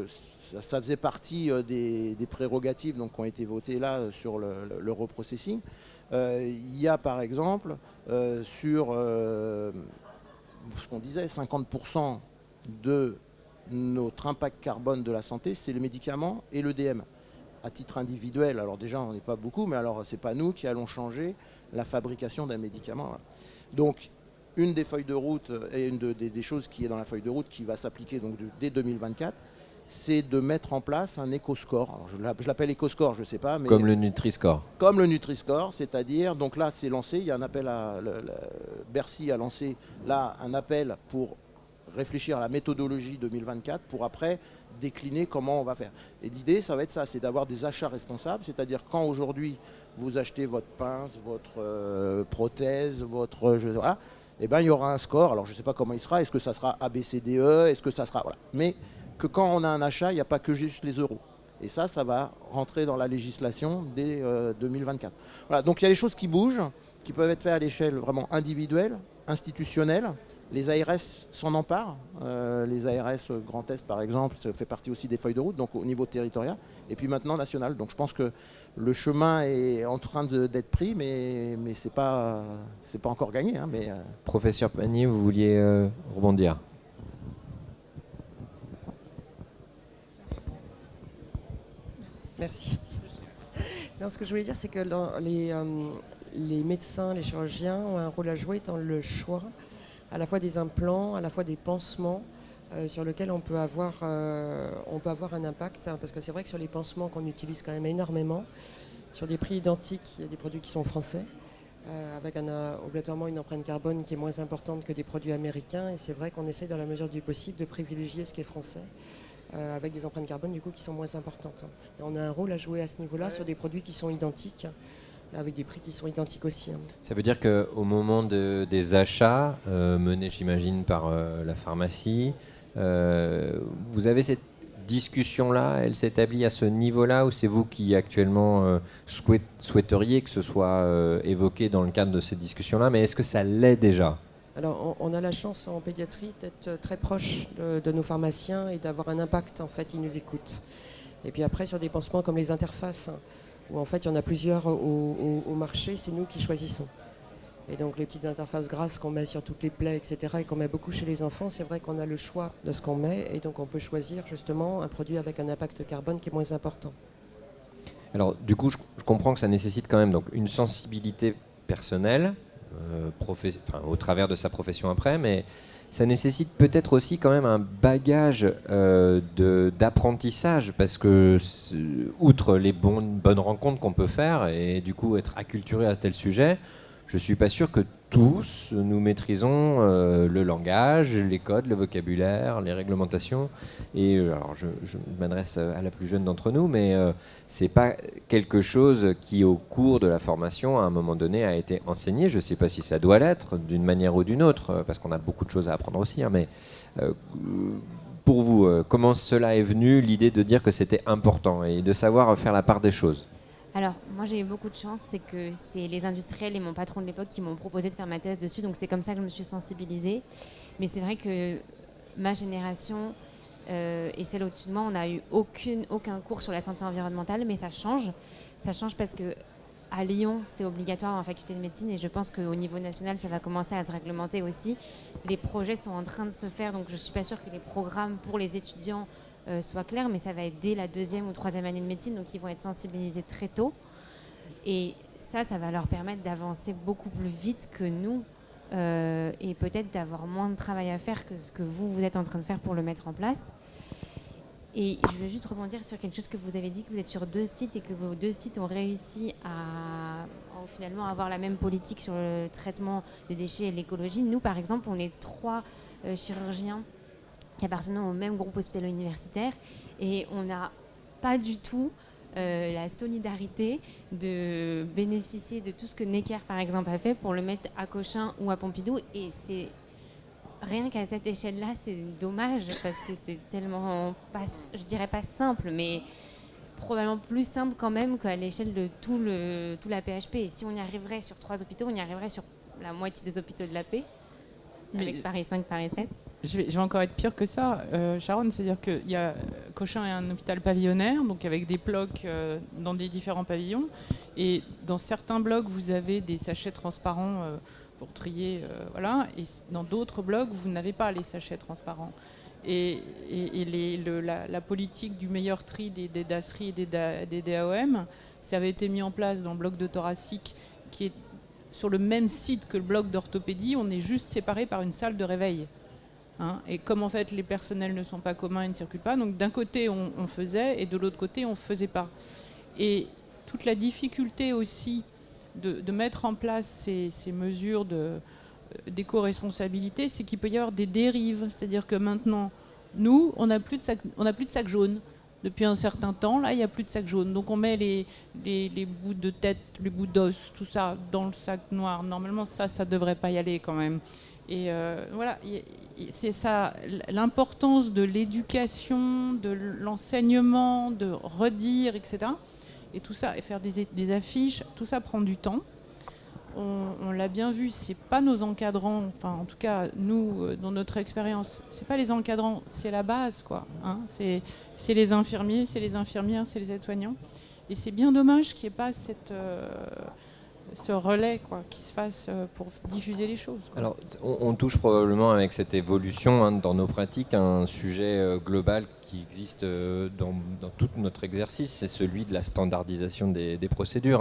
Speaker 5: ça faisait partie des prérogatives donc, qui ont été votées là sur le reprocessing. Il y a par exemple sur ce qu'on disait, 50% de notre impact carbone de la santé, c'est le médicament et l'EDM. À titre individuel, alors déjà on n'est pas beaucoup, mais alors c'est pas nous qui allons changer la fabrication d'un médicament. Voilà. Donc une des feuilles de route et une des choses qui est dans la feuille de route qui va s'appliquer donc dès 2024, c'est de mettre en place un éco-score. Alors, je l'appelle éco-score, je ne sais pas. Mais
Speaker 1: Comme le Nutri-Score.
Speaker 5: Comme le Nutri-Score, c'est-à-dire, donc là c'est lancé, il y a un appel Bercy a lancé là un appel pour réfléchir à la méthodologie 2024 pour après décliner comment on va faire. Et l'idée, ça va être ça, c'est d'avoir des achats responsables, c'est-à-dire quand aujourd'hui vous achetez votre pince, votre prothèse, votre... voilà, eh ben, il y aura un score, alors je ne sais pas comment il sera, est-ce que ça sera ABCDE, est-ce que ça sera... Voilà. Mais que quand on a un achat, il n'y a pas que juste les euros. Et ça va rentrer dans la législation dès 2024. Voilà, donc il y a des choses qui bougent, qui peuvent être faites à l'échelle vraiment individuelle, institutionnelle. Les ARS s'en emparent. Les ARS Grand Est, par exemple, ça fait partie aussi des feuilles de route, donc au niveau territorial. Et puis maintenant national. Donc je pense que le chemin est en train d'être pris, mais c'est pas encore gagné. Hein, mais,
Speaker 1: Professeur Panier, vous vouliez rebondir?
Speaker 3: Merci. Non, ce que je voulais dire, c'est que les médecins, les chirurgiens ont un rôle à jouer dans le choix à la fois des implants, à la fois des pansements sur lesquels on peut avoir un impact. Hein, parce que c'est vrai que sur les pansements qu'on utilise quand même énormément, sur des prix identiques, il y a des produits qui sont français, avec obligatoirement une empreinte carbone qui est moins importante que des produits américains. Et c'est vrai qu'on essaie dans la mesure du possible de privilégier ce qui est français. Avec des empreintes carbone du coup qui sont moins importantes. Et on a un rôle à jouer à ce niveau-là sur des produits qui sont identiques, avec des prix qui sont identiques aussi. Hein.
Speaker 1: Ça veut dire qu'au moment des achats, menés j'imagine par la pharmacie, vous avez cette discussion-là, elle s'établit à ce niveau-là, ou c'est vous qui actuellement souhaiteriez que ce soit évoqué dans le cadre de cette discussion-là, mais est-ce que ça l'est déjà ?
Speaker 3: Alors, on a la chance en pédiatrie d'être très proche de nos pharmaciens et d'avoir un impact. En fait, ils nous écoutent. Et puis après, sur des pansements comme les interfaces, où en fait, il y en a plusieurs au marché, c'est nous qui choisissons. Et donc, les petites interfaces grasses qu'on met sur toutes les plaies, etc., et qu'on met beaucoup chez les enfants, c'est vrai qu'on a le choix de ce qu'on met. Et donc, on peut choisir justement un produit avec un impact carbone qui est moins important.
Speaker 1: Alors, du coup, je comprends que ça nécessite quand même donc, une sensibilité personnelle, au travers de sa profession après, mais ça nécessite peut-être aussi quand même un bagage d'apprentissage, parce que outre les bonnes rencontres qu'on peut faire et du coup être acculturé à tel sujet, je ne suis pas sûr que tous nous maîtrisons le langage, les codes, le vocabulaire, les réglementations. Et alors je m'adresse à la plus jeune d'entre nous, mais ce n'est pas quelque chose qui, au cours de la formation, à un moment donné, a été enseigné. Je ne sais pas si ça doit l'être d'une manière ou d'une autre, parce qu'on a beaucoup de choses à apprendre aussi. Hein, mais pour vous, comment cela est venu, l'idée de dire que c'était important et de savoir faire la part des choses ?
Speaker 2: Alors, moi j'ai eu beaucoup de chance, c'est que c'est les industriels et mon patron de l'époque qui m'ont proposé de faire ma thèse dessus, donc c'est comme ça que je me suis sensibilisée. Mais c'est vrai que ma génération et celle au-dessus de moi, on n'a eu aucun cours sur la santé environnementale, mais ça change. Ça change parce que à Lyon, c'est obligatoire en faculté de médecine et je pense qu'au niveau national, ça va commencer à se réglementer aussi. Les projets sont en train de se faire, donc je ne suis pas sûre que les programmes pour les étudiants soit clair, mais ça va être dès la 2e ou 3e année de médecine, donc ils vont être sensibilisés très tôt. Et ça va leur permettre d'avancer beaucoup plus vite que nous et peut-être d'avoir moins de travail à faire que ce que vous êtes en train de faire pour le mettre en place. Et je veux juste rebondir sur quelque chose que vous avez dit, que vous êtes sur 2 sites et que vos 2 sites ont réussi à finalement avoir la même politique sur le traitement des déchets et l'écologie. Nous, par exemple, on est 3 chirurgiens qui appartenant au même groupe hospitalo-universitaire et on n'a pas du tout la solidarité de bénéficier de tout ce que Necker par exemple a fait pour le mettre à Cochin ou à Pompidou, et c'est rien qu'à cette échelle-là, c'est dommage parce que c'est tellement pas, je dirais pas simple, mais probablement plus simple quand même qu'à l'échelle de tout la PHP. Et si on y arriverait sur 3 hôpitaux, on y arriverait sur la moitié des hôpitaux de la paix, avec Paris 5, Paris 7.
Speaker 4: Je vais encore être pire que ça, Sharon, c'est-à-dire que Cochin est un hôpital pavillonnaire, donc avec des blocs dans des différents pavillons. Et dans certains blocs, vous avez des sachets transparents pour trier, voilà. Et dans d'autres blocs, vous n'avez pas les sachets transparents. Et la politique du meilleur tri des DASRI et des DAOM, ça avait été mis en place dans le bloc de thoracique qui est sur le même site que le bloc d'orthopédie. On est juste séparés par une salle de réveil. hein. Et comme en fait les personnels ne sont pas communs et ne circulent pas, donc d'un côté on faisait et de l'autre côté on ne faisait pas. Et toute la difficulté aussi de mettre en place ces mesures d'éco-responsabilité, c'est qu'il peut y avoir des dérives. C'est-à-dire que maintenant, nous, on n'a plus de sac jaune. Depuis un certain temps, là, il n'y a plus de sac jaune. Donc on met les bouts de tête, les bouts d'os, tout ça dans le sac noir. Normalement, ça ne devrait pas y aller quand même. Et voilà, c'est ça, l'importance de l'éducation, de l'enseignement, de redire, etc. Et tout ça, et faire des affiches, tout ça prend du temps. On l'a bien vu, c'est pas nos encadrants, enfin en tout cas nous dans notre expérience, c'est pas les encadrants, c'est la base quoi. Hein, c'est les infirmiers, c'est les infirmières, c'est les aides-soignants. Et c'est bien dommage qu'il n'y ait pas ce relais quoi, qui se fasse pour diffuser les choses. Quoi.
Speaker 1: Alors, on touche probablement avec cette évolution dans nos pratiques un sujet global qui existe dans tout notre exercice, c'est celui de la standardisation des procédures.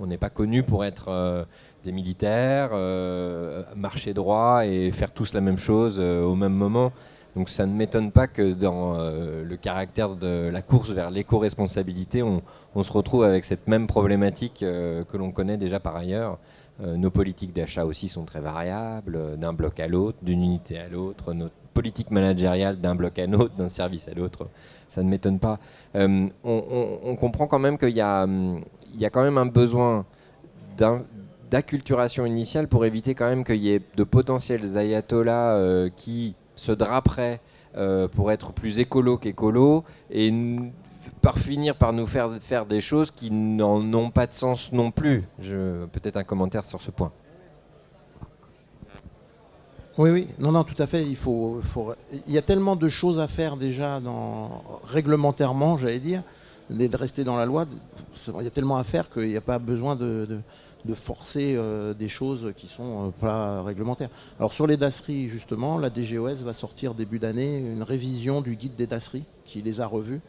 Speaker 1: On n'est pas connu pour être des militaires, marcher droit et faire tous la même chose au même moment. Donc ça ne m'étonne pas que dans le caractère de la course vers l'éco-responsabilité, on se retrouve avec cette même problématique que l'on connaît déjà par ailleurs. Nos politiques d'achat aussi sont très variables, d'un bloc à l'autre, d'une unité à l'autre. Notre politique managériale d'un bloc à l'autre, d'un service à l'autre, ça ne m'étonne pas. On comprend quand même qu'il y a quand même un besoin d'acculturation initiale pour éviter quand même qu'il y ait de potentiels ayatollahs qui se draperaient pour être plus écolo qu'écolo et par finir par nous faire des choses qui n'en ont pas de sens non plus. Peut-être un commentaire sur ce point.
Speaker 5: Oui, non, tout à fait. Il y a tellement de choses à faire déjà réglementairement, j'allais dire, de rester dans la loi. Il y a tellement à faire qu'il n'y a pas besoin de forcer des choses qui sont pas réglementaires. Alors sur les DASRI, justement, la DGOS va sortir début d'année une révision du guide des DASRI qui les a revus.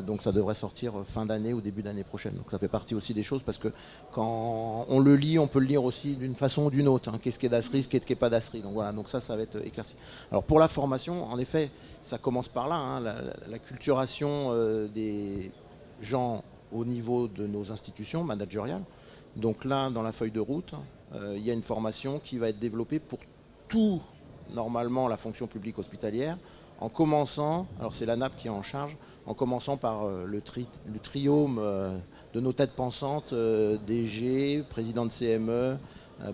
Speaker 5: Donc ça devrait sortir fin d'année ou début d'année prochaine. Donc ça fait partie aussi des choses parce que quand on le lit, on peut le lire aussi d'une façon ou d'une autre. Qu'est-ce qui est DASRI, ce qui est pas DASRI. Donc voilà, donc ça va être éclairci. Alors pour la formation, en effet, ça commence par là, la culturation des gens au niveau de nos institutions managériales. Donc là, dans la feuille de route, il y a une formation qui va être développée pour tout, normalement, la fonction publique hospitalière, en commençant, alors c'est l'ANAP qui est en charge, en commençant par le triome de nos têtes pensantes, DG, président de CME,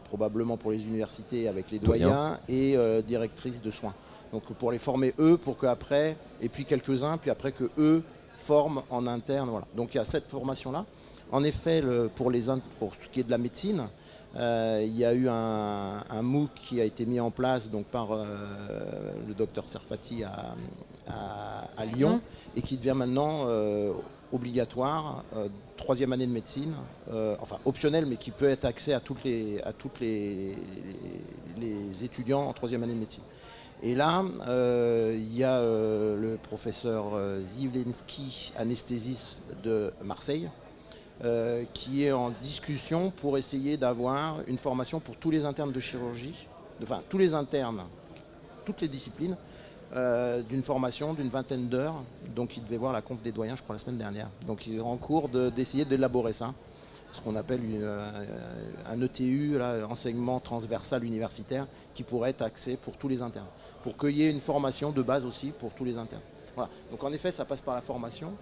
Speaker 5: probablement pour les universités avec les doyens, et directrice de soins. Donc pour les former eux, pour qu'après, et puis quelques-uns, puis après que eux forment en interne. Voilà. Donc il y a cette formation-là. En effet, pour ce qui est de la médecine, il y a eu un MOOC qui a été mis en place donc, par le docteur Serfati à Lyon et qui devient maintenant obligatoire, troisième année de médecine, enfin optionnel, mais qui peut être accès à toutes les étudiants en troisième année de médecine. Et là, il y a le professeur Zivlensky, anesthésiste de Marseille, qui est en discussion pour essayer d'avoir une formation pour tous les internes de chirurgie, enfin tous les internes, toutes les disciplines, d'une formation d'une 20aine d'heures. Donc il devait voir la conf des doyens, je crois, la semaine dernière. Donc il est en cours d'essayer d'élaborer ça, ce qu'on appelle un ETU, là, enseignement transversal universitaire, qui pourrait être axé pour tous les internes, pour qu'il y ait une formation de base aussi pour tous les internes. Voilà. Donc en effet, ça passe par la formation.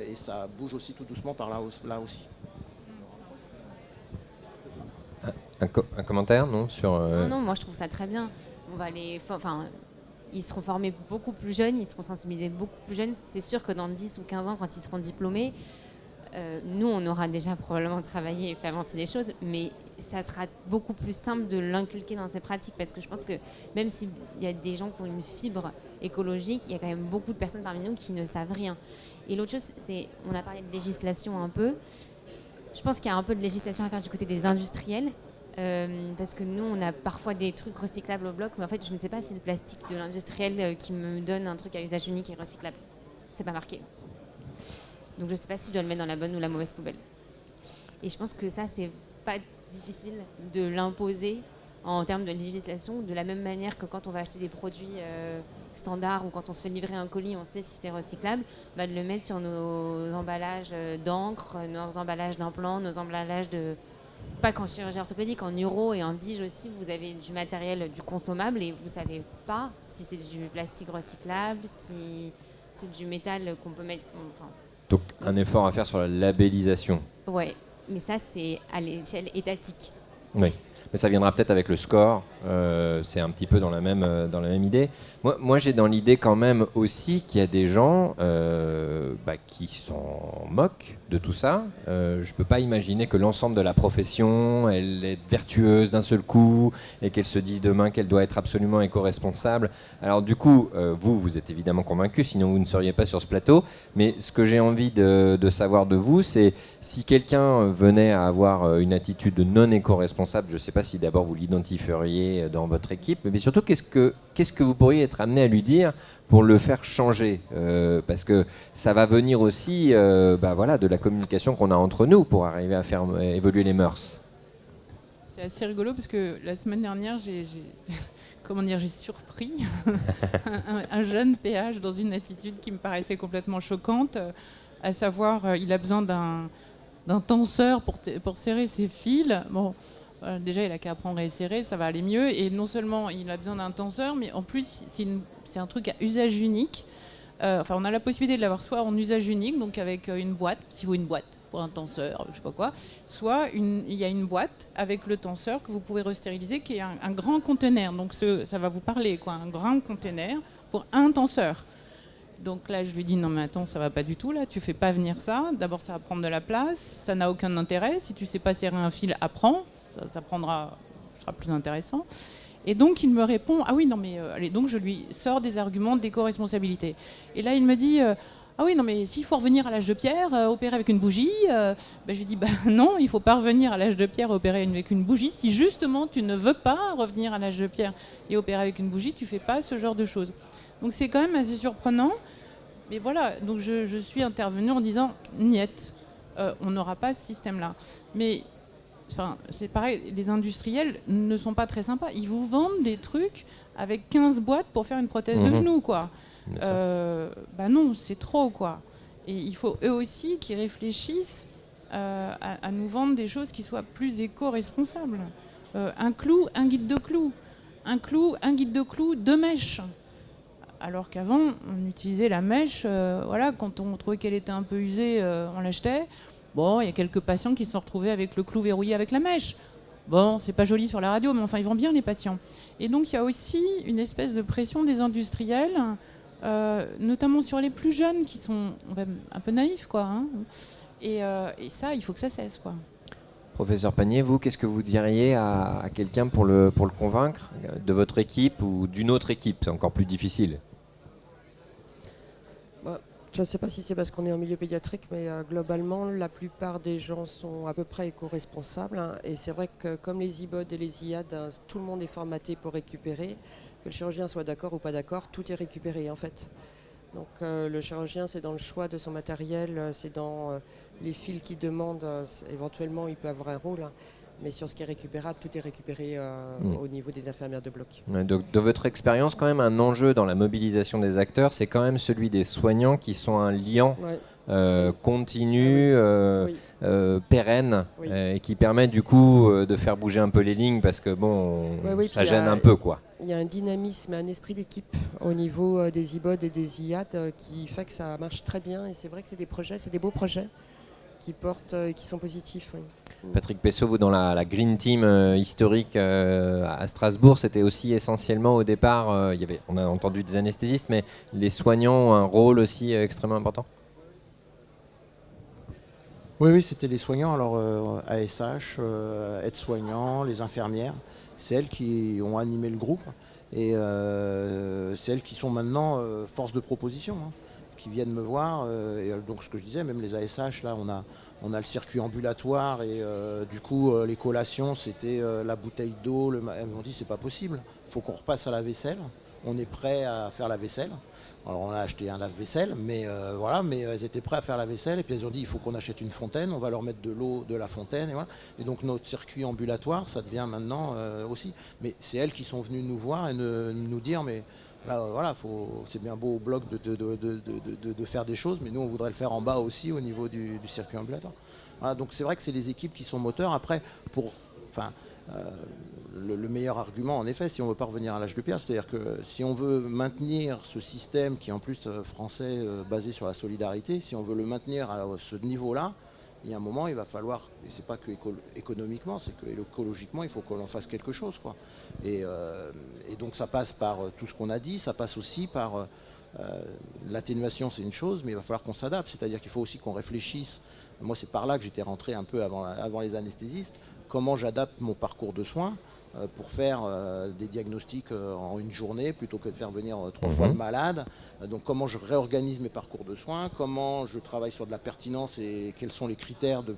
Speaker 5: Et ça bouge aussi tout doucement par là aussi.
Speaker 1: Un commentaire, non sur,
Speaker 2: Non, moi je trouve ça très bien. Ils seront formés beaucoup plus jeunes, ils seront sensibilisés beaucoup plus jeunes. C'est sûr que dans 10 ou 15 ans, quand ils seront diplômés, nous, on aura déjà probablement travaillé et fait avancer les choses, mais ça sera beaucoup plus simple de l'inculquer dans ces pratiques, parce que je pense que même s'il y a des gens qui ont une fibre écologique, il y a quand même beaucoup de personnes parmi nous qui ne savent rien. Et l'autre chose, c'est, on a parlé de législation un peu, je pense qu'il y a un peu de législation à faire du côté des industriels, parce que nous, on a parfois des trucs recyclables au bloc, mais en fait, je ne sais pas si le plastique de l'industriel qui me donne un truc à usage unique est recyclable. C'est pas marqué. Donc je ne sais pas si je dois le mettre dans la bonne ou la mauvaise poubelle. Et je pense que ça, c'est pas difficile de l'imposer en termes de législation, de la même manière que quand on va acheter des produits standards ou quand on se fait livrer un colis, on sait si c'est recyclable, de le mettre sur nos emballages d'encre, nos emballages d'implants, nos emballages de... Pas qu'en chirurgie orthopédique, en uro et en dige aussi, vous avez du matériel, du consommable et vous ne savez pas si c'est du plastique recyclable, si c'est du métal qu'on peut mettre... Enfin,
Speaker 1: Donc un effort à faire sur la labellisation.
Speaker 2: ouais, mais ça c'est à l'échelle étatique.
Speaker 1: Oui, mais ça viendra peut-être avec le score, c'est un petit peu dans la même idée. Moi j'ai dans l'idée quand même aussi qu'il y a des gens qui s'en moquent de tout ça. Je ne peux pas imaginer que l'ensemble de la profession, elle est vertueuse d'un seul coup et qu'elle se dit demain qu'elle doit être absolument éco-responsable. Alors du coup, vous êtes évidemment convaincu, sinon vous ne seriez pas sur ce plateau. Mais ce que j'ai envie de savoir de vous, c'est si quelqu'un venait à avoir une attitude non éco-responsable, je ne sais pas si d'abord vous l'identifieriez dans votre équipe, mais surtout qu'est-ce que vous pourriez être amené à lui dire pour le faire changer, parce que ça va venir aussi de la communication qu'on a entre nous pour arriver à faire évoluer les mœurs.
Speaker 4: C'est assez rigolo parce que la semaine dernière, j'ai surpris un jeune PH dans une attitude qui me paraissait complètement choquante, à savoir il a besoin d'un tenseur pour serrer ses fils. Bon, déjà il a qu'à apprendre à serrer, ça va aller mieux. Et non seulement il a besoin d'un tenseur, mais en plus c'est un truc à usage unique. On a la possibilité de l'avoir soit en usage unique, donc avec une boîte, s'il faut une boîte pour un tenseur, je sais pas quoi, soit il y a une boîte avec le tenseur que vous pouvez restériliser, qui est un grand conteneur. Donc ça va vous parler, quoi, un grand conteneur pour un tenseur. Donc là, je lui dis non mais attends, ça va pas du tout là, tu fais pas venir ça. D'abord, ça va prendre de la place, ça n'a aucun intérêt. Si tu sais pas serrer un fil, apprends, ça sera plus intéressant. Et donc il me répond ah oui non mais allez, donc je lui sors des arguments d'éco-responsabilité. Et là il me dit ah oui non mais s'il faut revenir à l'âge de pierre, opérer avec une bougie, je lui dis non, il faut pas revenir à l'âge de pierre, opérer avec une bougie. Si justement tu ne veux pas revenir à l'âge de pierre et opérer avec une bougie, tu fais pas ce genre de choses. Donc c'est quand même assez surprenant. Mais voilà, donc je suis intervenue en disant niet, on n'aura pas ce système-là. Mais c'est pareil, les industriels ne sont pas très sympas. Ils vous vendent des trucs avec 15 boîtes pour faire une prothèse de genou, quoi. Non, c'est trop, quoi. Et il faut eux aussi qu'ils réfléchissent à nous vendre des choses qui soient plus éco-responsables. Un clou, un guide de clou. Un clou, un guide de clou, 2 mèches. Alors qu'avant, on utilisait la mèche, quand on trouvait qu'elle était un peu usée, on l'achetait. Bon, il y a quelques patients qui se sont retrouvés avec le clou verrouillé avec la mèche. Bon, c'est pas joli sur la radio, mais enfin, ils vont bien, les patients. Et donc, il y a aussi une espèce de pression des industriels, notamment sur les plus jeunes, qui sont un peu naïfs, quoi. Hein. Et ça, il faut que ça cesse, quoi.
Speaker 1: Professeur Panier, vous, qu'est-ce que vous diriez à quelqu'un pour le convaincre de votre équipe ou d'une autre équipe? C'est encore plus difficile.
Speaker 3: Je ne sais pas si c'est parce qu'on est en milieu pédiatrique, mais globalement, la plupart des gens sont à peu près éco-responsables. Hein, et c'est vrai que comme les IBOD et les IAD, tout le monde est formaté pour récupérer. Que le chirurgien soit d'accord ou pas d'accord, tout est récupéré en fait. Donc le chirurgien, c'est dans le choix de son matériel, c'est dans les fils qu'il demande. Éventuellement, il peut avoir un rôle. Hein, mais sur ce qui est récupérable, tout est récupéré au niveau des infirmières de bloc.
Speaker 1: Donc, de votre expérience, quand même, un enjeu dans la mobilisation des acteurs, c'est quand même celui des soignants qui sont un liant continu, pérenne, et qui permet du coup de faire bouger un peu les lignes parce que ça gêne un peu, quoi.
Speaker 3: Il y a un dynamisme, un esprit d'équipe au niveau des IBOD et des IAD qui fait que ça marche très bien. Et c'est vrai que c'est des projets, c'est des beaux projets qui portent et qui sont positifs. Oui.
Speaker 1: Patrick Pessot, vous dans la Green Team historique à Strasbourg, c'était aussi essentiellement au départ, on a entendu des anesthésistes, mais les soignants ont un rôle aussi extrêmement important.
Speaker 5: Oui, c'était les soignants, alors ASH, aides-soignants, les infirmières, c'est elles qui ont animé le groupe et c'est elles qui sont maintenant force de proposition, hein, qui viennent me voir. Et donc ce que je disais, même les ASH, là on a le circuit ambulatoire et du coup les collations c'était la bouteille d'eau, elles m'ont dit c'est pas possible, il faut qu'on repasse à la vaisselle, on est prêt à faire la vaisselle. Alors on a acheté un lave-vaisselle, mais voilà, mais elles étaient prêtes à faire la vaisselle et puis elles ont dit il faut qu'on achète une fontaine, on va leur mettre de l'eau de la fontaine et voilà. Et donc notre circuit ambulatoire, ça devient maintenant aussi. Mais c'est elles qui sont venues nous voir et nous dire mais là voilà, c'est bien beau au bloc de faire des choses, mais nous on voudrait le faire en bas aussi au niveau du circuit ambulatoire. Voilà, donc c'est vrai que c'est les équipes qui sont moteurs. Après, le meilleur argument, en effet, si on veut pas revenir à l'âge de pierre, c'est-à-dire que si on veut maintenir ce système qui est en plus français, basé sur la solidarité, si on veut le maintenir à ce niveau-là, il y a un moment, il va falloir, et c'est pas que économiquement, c'est que écologiquement, il faut qu'on en fasse quelque chose, quoi. Et donc ça passe par tout ce qu'on a dit, ça passe aussi par l'atténuation, c'est une chose, mais il va falloir qu'on s'adapte, c'est-à-dire qu'il faut aussi qu'on réfléchisse. Moi, c'est par là que j'étais rentré un peu avant les anesthésistes. Comment j'adapte mon parcours de soins pour faire des diagnostics en une journée plutôt que de faire venir 3 fois le malade. Donc comment je réorganise mes parcours de soins, comment je travaille sur de la pertinence et quels sont les critères de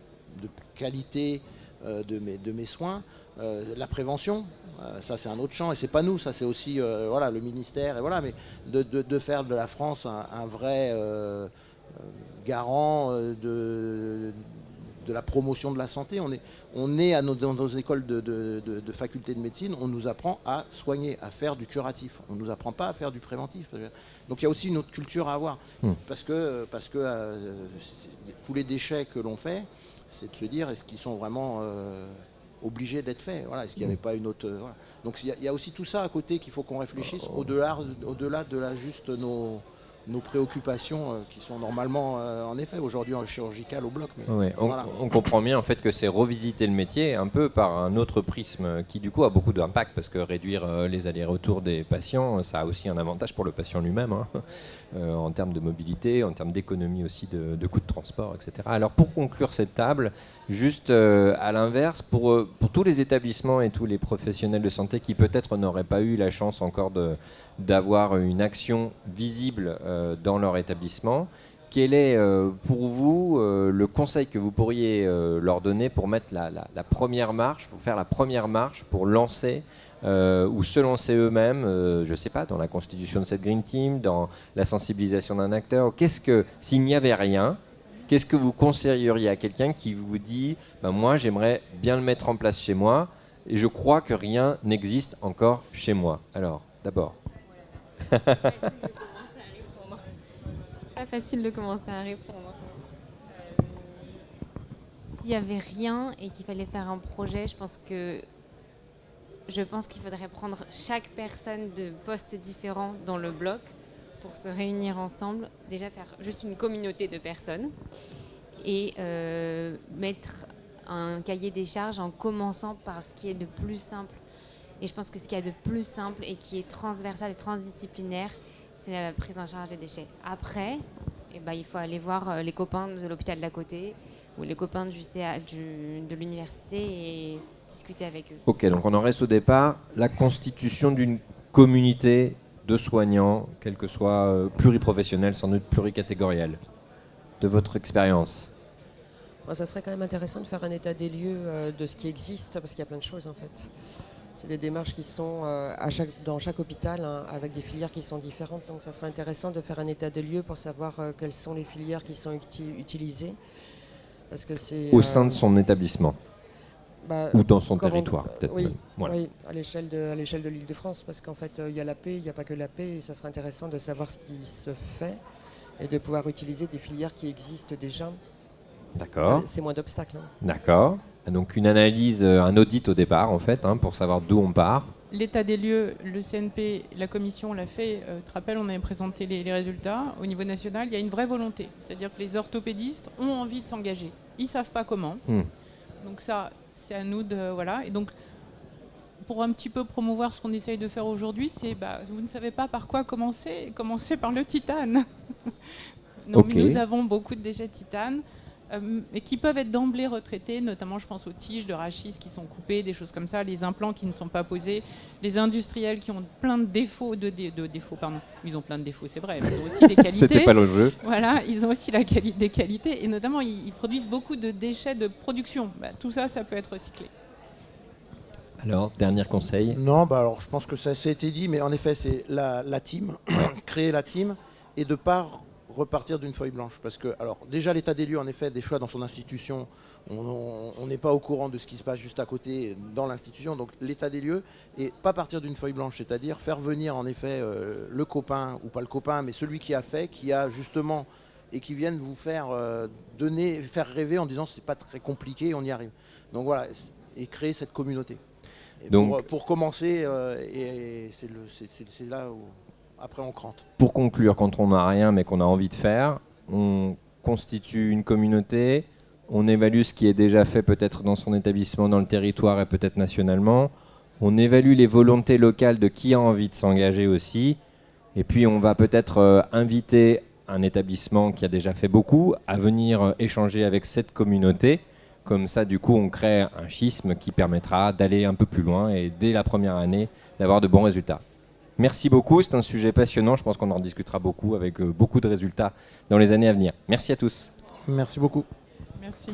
Speaker 5: qualité de mes soins. La prévention, ça c'est un autre champ et c'est pas nous, ça c'est aussi voilà, le ministère et voilà, mais de faire de la France un vrai garant de la promotion de la santé. On est dans nos écoles de faculté de médecine, on nous apprend à soigner, à faire du curatif. On ne nous apprend pas à faire du préventif. Donc il y a aussi une autre culture à avoir. Parce que tous les déchets que l'on fait, c'est de se dire est-ce qu'ils sont vraiment obligés d'être faits. Voilà, est-ce qu'il n'y avait pas une autre... voilà. Donc il y a aussi tout ça à côté qu'il faut qu'on réfléchisse au-delà de juste nos préoccupations qui sont normalement, en effet, aujourd'hui chirurgicales au bloc. Mais
Speaker 1: Ouais,
Speaker 5: voilà.
Speaker 1: on comprend bien en fait que c'est revisiter le métier un peu par un autre prisme qui du coup a beaucoup d'impact parce que réduire les allers-retours des patients, ça a aussi un avantage pour le patient lui-même, hein, en termes de mobilité, en termes d'économie aussi de coûts de transport, etc. Alors pour conclure cette table, juste à l'inverse, pour tous les établissements et tous les professionnels de santé qui peut-être n'auraient pas eu la chance encore d'avoir une action visible dans leur établissement, quel est pour vous le conseil que vous pourriez leur donner pour mettre la première marche, pour faire la première marche, pour lancer ou se lancer eux-mêmes, je ne sais pas, dans la constitution de cette Green Team, dans la sensibilisation d'un acteur. S'il n'y avait rien, qu'est-ce que vous conseilleriez à quelqu'un qui vous dit moi j'aimerais bien le mettre en place chez moi et je crois que rien n'existe encore chez moi. Alors, d'abord.
Speaker 2: Pas facile de commencer à répondre. S'il n'y avait rien et qu'il fallait faire un projet, je pense qu'il faudrait prendre chaque personne de postes différents dans le bloc pour se réunir ensemble, déjà faire juste une communauté de personnes et mettre un cahier des charges en commençant par ce qui est le plus simple. Et je pense que ce qu'il y a de plus simple et qui est transversal et transdisciplinaire, c'est la prise en charge des déchets. Après, il faut aller voir les copains de l'hôpital d'à côté ou les copains de l'université et discuter avec eux.
Speaker 1: Ok, donc on en reste au départ, la constitution d'une communauté de soignants, quel que soit pluriprofessionnel, sans doute pluricatégoriel. De votre expérience.
Speaker 3: Ça serait quand même intéressant de faire un état des lieux de ce qui existe, parce qu'il y a plein de choses en fait. C'est des démarches qui sont dans chaque hôpital, hein, avec des filières qui sont différentes. Donc ça serait intéressant de faire un état des lieux pour savoir quelles sont les filières qui sont utilisées. Parce que c'est,
Speaker 1: au sein de son établissement ou dans son territoire, peut-être.
Speaker 3: Oui,
Speaker 1: même. Voilà.
Speaker 3: Oui, à l'échelle de l'Île-de-France, parce qu'en fait, il y a la paix, il n'y a pas que la paix, et ça serait intéressant de savoir ce qui se fait et de pouvoir utiliser des filières qui existent déjà.
Speaker 1: D'accord.
Speaker 3: C'est moins d'obstacles. Hein.
Speaker 1: D'accord. Donc une analyse, un audit au départ, en fait, pour savoir d'où on part.
Speaker 4: L'état des lieux, le CNP, la commission l'a fait. Tu te rappelles, on avait présenté les résultats. Au niveau national, il y a une vraie volonté. C'est-à-dire que les orthopédistes ont envie de s'engager. Ils ne savent pas comment. Donc ça, c'est à nous de... Voilà. Et donc, pour un petit peu promouvoir ce qu'on essaye de faire aujourd'hui, c'est, vous ne savez pas par quoi commencer. Commencez par le titane. Non, okay. Mais nous avons beaucoup de déchets de titane. Et qui peuvent être d'emblée retraités, notamment je pense aux tiges de rachis qui sont coupées, des choses comme ça, les implants qui ne sont pas posés, les industriels qui ont plein de défauts, pardon. Ils ont plein de défauts, c'est vrai, ils ont aussi des qualités.
Speaker 1: C'était pas le jeu.
Speaker 4: Voilà, ils ont aussi des qualités, et notamment ils produisent beaucoup de déchets de production. Tout ça, ça peut être recyclé.
Speaker 1: Alors, dernier conseil.
Speaker 5: Non, alors je pense que ça a été dit, mais en effet, c'est la team, créer la team. et de ne pas repartir d'une feuille blanche. Parce que, alors, déjà, l'état des lieux, en effet, des fois, dans son institution, on n'est pas au courant de ce qui se passe juste à côté dans l'institution. Donc, l'état des lieux, et pas partir d'une feuille blanche, c'est-à-dire faire venir, en effet, le copain, ou pas le copain, mais celui qui a fait, qui a justement, et qui viennent vous faire faire rêver en disant c'est pas très compliqué, on y arrive. Donc voilà, et créer cette communauté. Et
Speaker 1: Donc,
Speaker 5: pour commencer, et c'est là où après on crante.
Speaker 1: pour conclure, quand on n'a rien mais qu'on a envie de faire, on constitue une communauté, on évalue ce qui est déjà fait peut-être dans son établissement, dans le territoire et peut-être nationalement, on évalue les volontés locales de qui a envie de s'engager aussi, et puis on va peut-être inviter un établissement qui a déjà fait beaucoup à venir échanger avec cette communauté. Comme ça, du coup, on crée un schisme qui permettra d'aller un peu plus loin et dès la première année, d'avoir de bons résultats. Merci beaucoup, c'est un sujet passionnant. Je pense qu'on en discutera beaucoup avec beaucoup de résultats dans les années à venir. Merci à tous.
Speaker 5: Merci beaucoup.
Speaker 4: Merci.